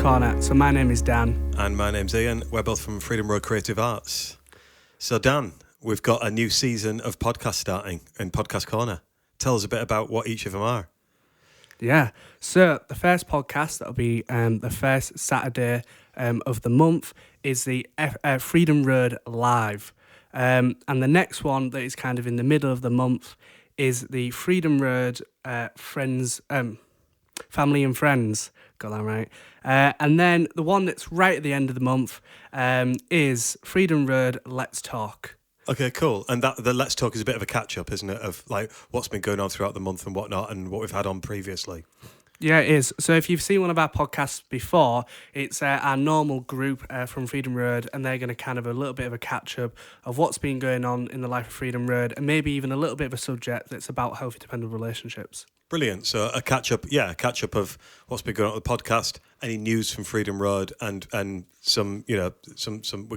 Corner. So my name is Dan. And my name's Ian. We're both from Freedom Road Creative Arts. So Dan, we've got a new season of podcast starting in Podcast Corner. Tell us a bit about what each of them are. Yeah. So the first podcast, that'll be the first Saturday of the month, is the Freedom Road Live. And the next one that is kind of in the middle of the month is the Freedom Road Friends, Family and Friends. Got that right. And then the one that's right at the end of the month is Freedom Road Let's Talk. Okay, cool. And the Let's Talk is a bit of a catch-up, isn't it, of like what's been going on throughout the month and whatnot and what we've had on previously. Yeah, it is. So if you've seen one of our podcasts before, it's our normal group from Freedom Road, and they're going to kind of a little bit of a catch-up of what's been going on in the life of Freedom Road, and maybe even a little bit of a subject that's about healthy dependent relationships. Brilliant. So a catch-up of what's been going on with the podcast, any news from Freedom Road, and some we're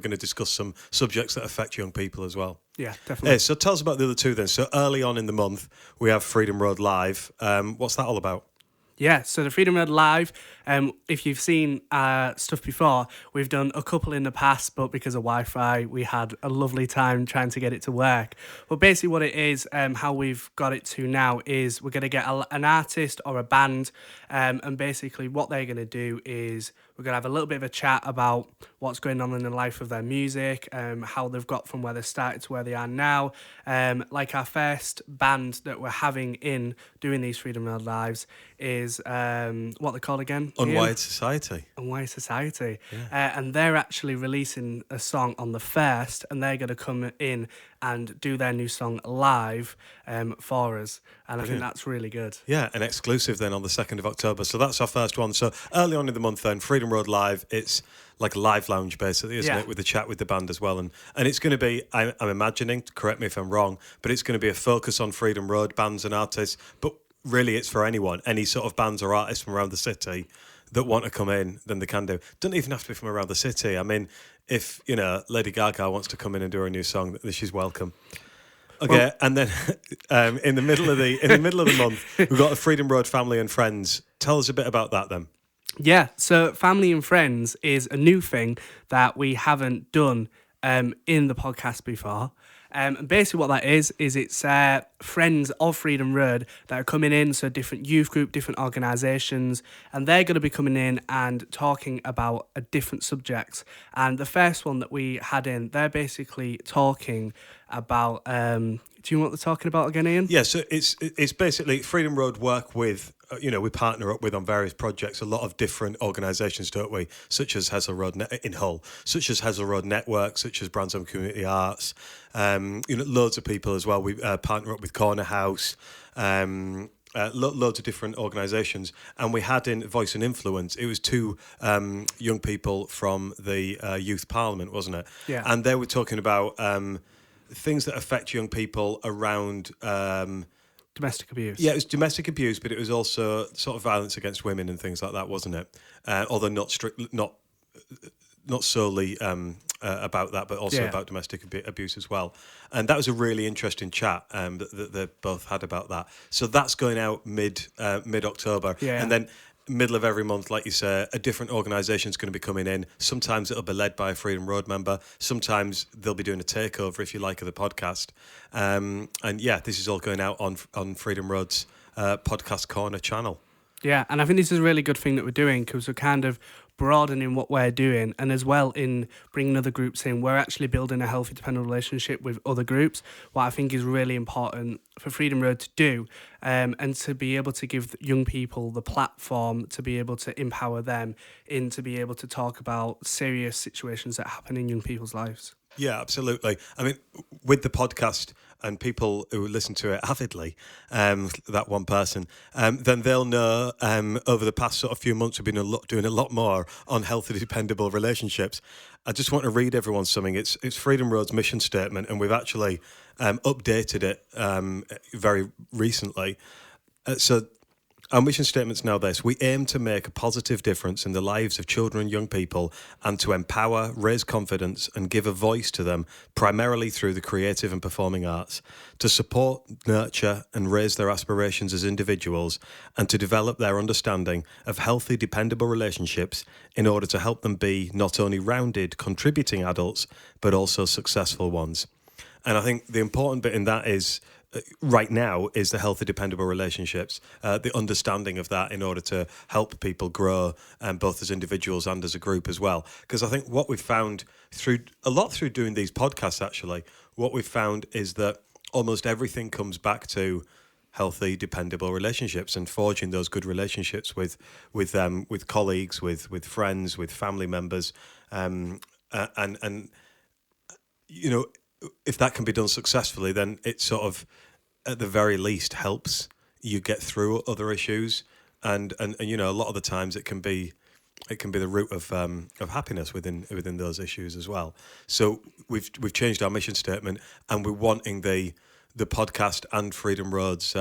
going to discuss some subjects that affect young people as well. Yeah, definitely. So tell us about the other two then. So early on in the month, we have Freedom Road Live. What's that all about? Yeah, so the Freedom Road Live, if you've seen stuff before, we've done a couple in the past, but because of Wi-Fi, we had a lovely time trying to get it to work. But basically what it is, how we've got it to now is we're going to get an artist or a band, and basically what they're going to do is we're going to have a little bit of a chat about what's going on in the life of their music, how they've got from where they started to where they are now. Like our first band that we're having in doing these Freedom Road Lives is what they're called again? Unwired Society. Unwired Society. Yeah. And they're actually releasing a song on the 1st, and they're going to come in and do their new song live for us. And I think that's really good. Yeah, an exclusive then on the 2nd of October. So that's our first one. So early on in the month then, Freedom Road Live, it's like a live lounge basically, isn't it? With the chat with the band as well. And it's going to be, I'm imagining, correct me if I'm wrong, but it's going to be a focus on Freedom Road bands and artists. But really it's for anyone, any sort of bands or artists from around the city that want to come in, then they can do. Doesn't even have to be from around the city. I mean, if, Lady Gaga wants to come in and do a new song, she's welcome. Okay, well, and then in the middle of the month, we've got a Freedom Road Family and Friends. Tell us a bit about that then. Yeah, so Family and Friends is a new thing that we haven't done in the podcast before. And basically what that is it's friends of Freedom Road that are coming in, so different youth group, different organisations, and they're going to be coming in and talking about a different subjects. And the first one that we had in, they're basically talking about, do you know what they're talking about again, Ian? Yeah, so it's basically Freedom Road work with, we partner up with on various projects, a lot of different organisations, don't we? Such as Hessel Road in Hull, such as Hessel Road Network, such as Bransham Community Arts, loads of people as well. We partner up with Corner House, loads of different organisations. And we had in Voice and Influence, it was two young people from the Youth Parliament, wasn't it? Yeah. And they were talking about things that affect young people around... domestic abuse. Yeah, it was domestic abuse, but it was also sort of violence against women and things like that, wasn't it? Although not solely about that, but also about domestic abuse as well. And that was a really interesting chat that they both had about that. So that's going out mid October, and then middle of every month, like you say, a different organisation is going to be coming in. Sometimes it'll be led by a Freedom Road member. Sometimes they'll be doing a takeover, if you like, of the podcast. And this is all going out on Freedom Road's Podcast Corner channel. Yeah, and I think this is a really good thing that we're doing because we're kind of broadening what we're doing, and as well in bringing other groups in, we're actually building a healthy dependent relationship with other groups, what I think is really important for Freedom Road to do, and to be able to give young people the platform to be able to empower them in to be able to talk about serious situations that happen in young people's lives. Yeah, absolutely. I mean, with the podcast and people who listen to it avidly, that one person, then they'll know over the past sort of few months we've been doing a lot more on healthy, dependable relationships. I just want to read everyone something. It's Freedom Road's mission statement, and we've actually updated it very recently. So Our mission statement's now this: we aim to make a positive difference in the lives of children and young people, and to empower, raise confidence, and give a voice to them, primarily through the creative and performing arts, to support, nurture, and raise their aspirations as individuals, and to develop their understanding of healthy, dependable relationships in order to help them be not only rounded, contributing adults, but also successful ones. And I think the important bit in that is, right now, is the healthy, dependable relationships, the understanding of that in order to help people grow, both as individuals and as a group as well. Because I think what we've found through doing these podcasts, actually, what we've found is that almost everything comes back to healthy, dependable relationships and forging those good relationships with colleagues, with friends, with family members, and you know, if that can be done successfully, then it sort of, at the very least, helps you get through other issues, and you know, a lot of the times it can be the root of happiness within those issues as well. So we've changed our mission statement, and we're wanting the podcast and Freedom Road's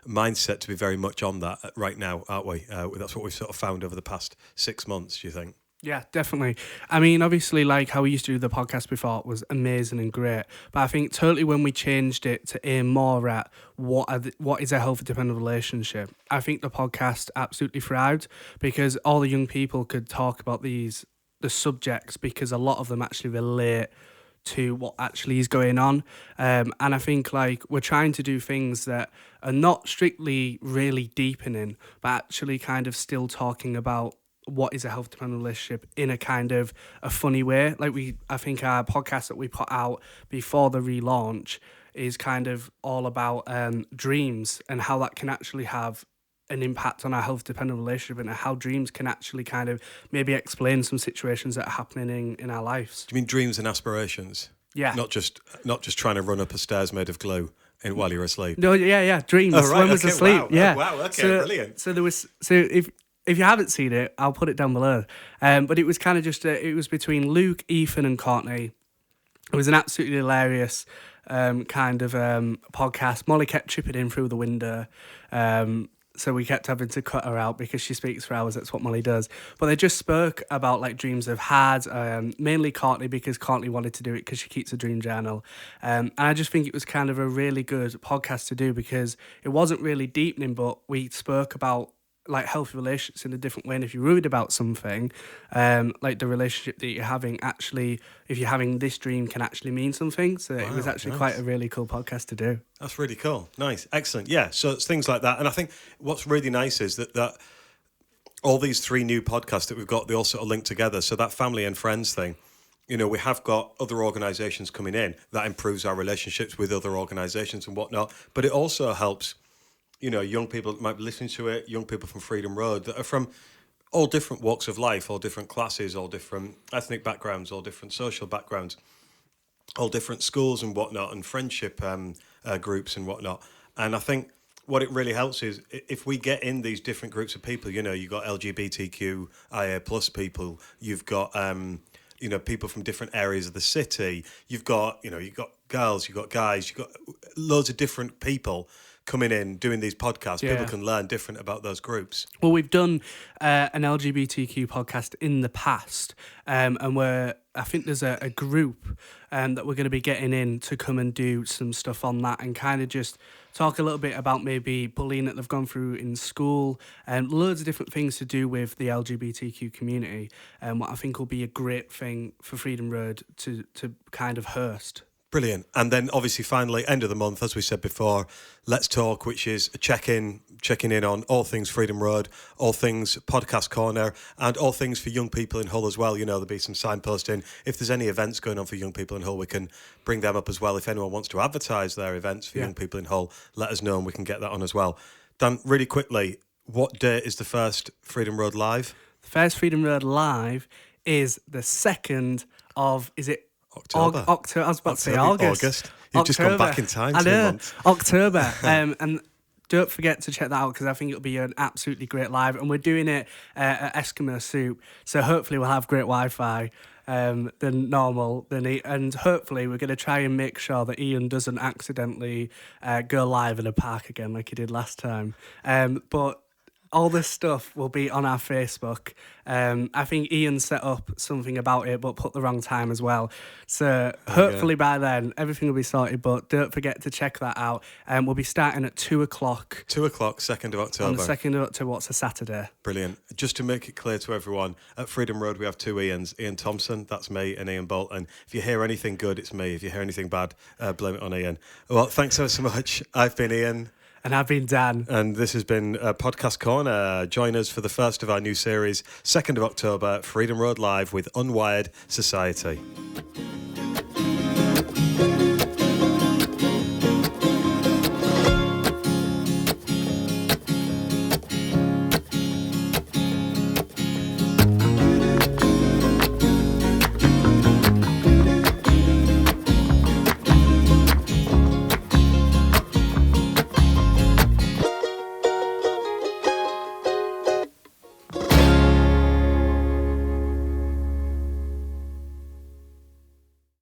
mindset to be very much on that right now, aren't we? That's what we've sort of found over the past 6 months. Do you think? Yeah, definitely. I mean, obviously, like how we used to do the podcast before was amazing and great. But I think totally when we changed it to aim more at what is a healthy, dependent relationship, I think the podcast absolutely thrived because all the young people could talk about the subjects, because a lot of them actually relate to what actually is going on. And I think like we're trying to do things that are not strictly really deepening, but actually kind of still talking about what is a health dependent relationship in a kind of a funny way. Like I think our podcast that we put out before the relaunch is kind of all about dreams and how that can actually have an impact on our health dependent relationship, and how dreams can actually kind of maybe explain some situations that are happening in our lives. Do you mean dreams and aspirations? Yeah. Not just trying to run up a stairs made of glue while you're asleep. No, yeah, dreams. Oh, right, When was asleep. Wow. Yeah. Oh, wow, okay, brilliant. So there was if you haven't seen it, I'll put it down below. But it was kind of just it was between Luke, Ethan, and Courtney. It was an absolutely hilarious kind of podcast. Molly kept chipping in through the window. So we kept having to cut her out because she speaks for hours. That's what Molly does. But they just spoke about like dreams they've had, mainly Courtney, because Courtney wanted to do it because she keeps a dream journal. And I just think it was kind of a really good podcast to do because it wasn't really deepening, but we spoke about like healthy relationships in a different way. And if you're worried about something, like the relationship that you're having, actually, if you're having this dream, can actually mean something. So it was actually quite a really cool podcast to do. That's really cool. Nice. Excellent. Yeah. So it's things like that. And I think what's really nice is that all these 3 new podcasts that we've got, they all sort of link together. So that family and friends thing, you know, we have got other organisations coming in that improves our relationships with other organisations and whatnot. But it also helps, you know, young people that might be listening to it, young people from Freedom Road that are from all different walks of life, all different classes, all different ethnic backgrounds, all different social backgrounds, all different schools and whatnot, and friendship groups and whatnot. And I think what it really helps is if we get in these different groups of people, you know, you've got LGBTQIA plus people, you've got, you know, people from different areas of the city, you've got girls, you've got guys, you've got loads of different people coming in, doing these podcasts. People can learn different about those groups. Well, we've done an LGBTQ podcast in the past, and I think there's a group that we're going to be getting in to come and do some stuff on that and kind of just talk a little bit about maybe bullying that they've gone through in school and loads of different things to do with the LGBTQ community, and what I think will be a great thing for Freedom Road to kind of host. Brilliant. And then obviously finally, end of the month, as we said before, Let's Talk, which is checking in on all things Freedom Road, all things Podcast Corner, and all things for young people in Hull as well. You know, there'll be some signposting. If there's any events going on for young people in Hull, we can bring them up as well. If anyone wants to advertise their events for young people in Hull, let us know and we can get that on as well. Dan, really quickly, what date is the first Freedom Road Live? The first Freedom Road Live is the 2nd of, is it October. I was about to say August. You've just gone back in time. I 2 know. months. October. And don't forget to check that out because I think it'll be an absolutely great live. And we're doing it at Eskimo Soup. So hopefully we'll have great Wi-Fi than normal. And hopefully we're going to try and make sure that Iain doesn't accidentally go live in a park again like he did last time. But All this stuff will be on our Facebook. I think Ian set up something about it, but put the wrong time as well. So hopefully by then everything will be sorted. But don't forget to check that out. We'll be starting at 2 o'clock. 2 o'clock, 2nd of October. On the 2nd of October, what's a Saturday? Brilliant. Just to make it clear to everyone, at Freedom Road we have two Ians. Ian Thompson, that's me, and Ian Bolt. And if you hear anything good, it's me. If you hear anything bad, blame it on Ian. Well, thanks so much. I've been Ian. And I've been Dan. And this has been Podcast Corner. Join us for the first of our new series, 2nd of October, Freedom Road Live with Unwired Society.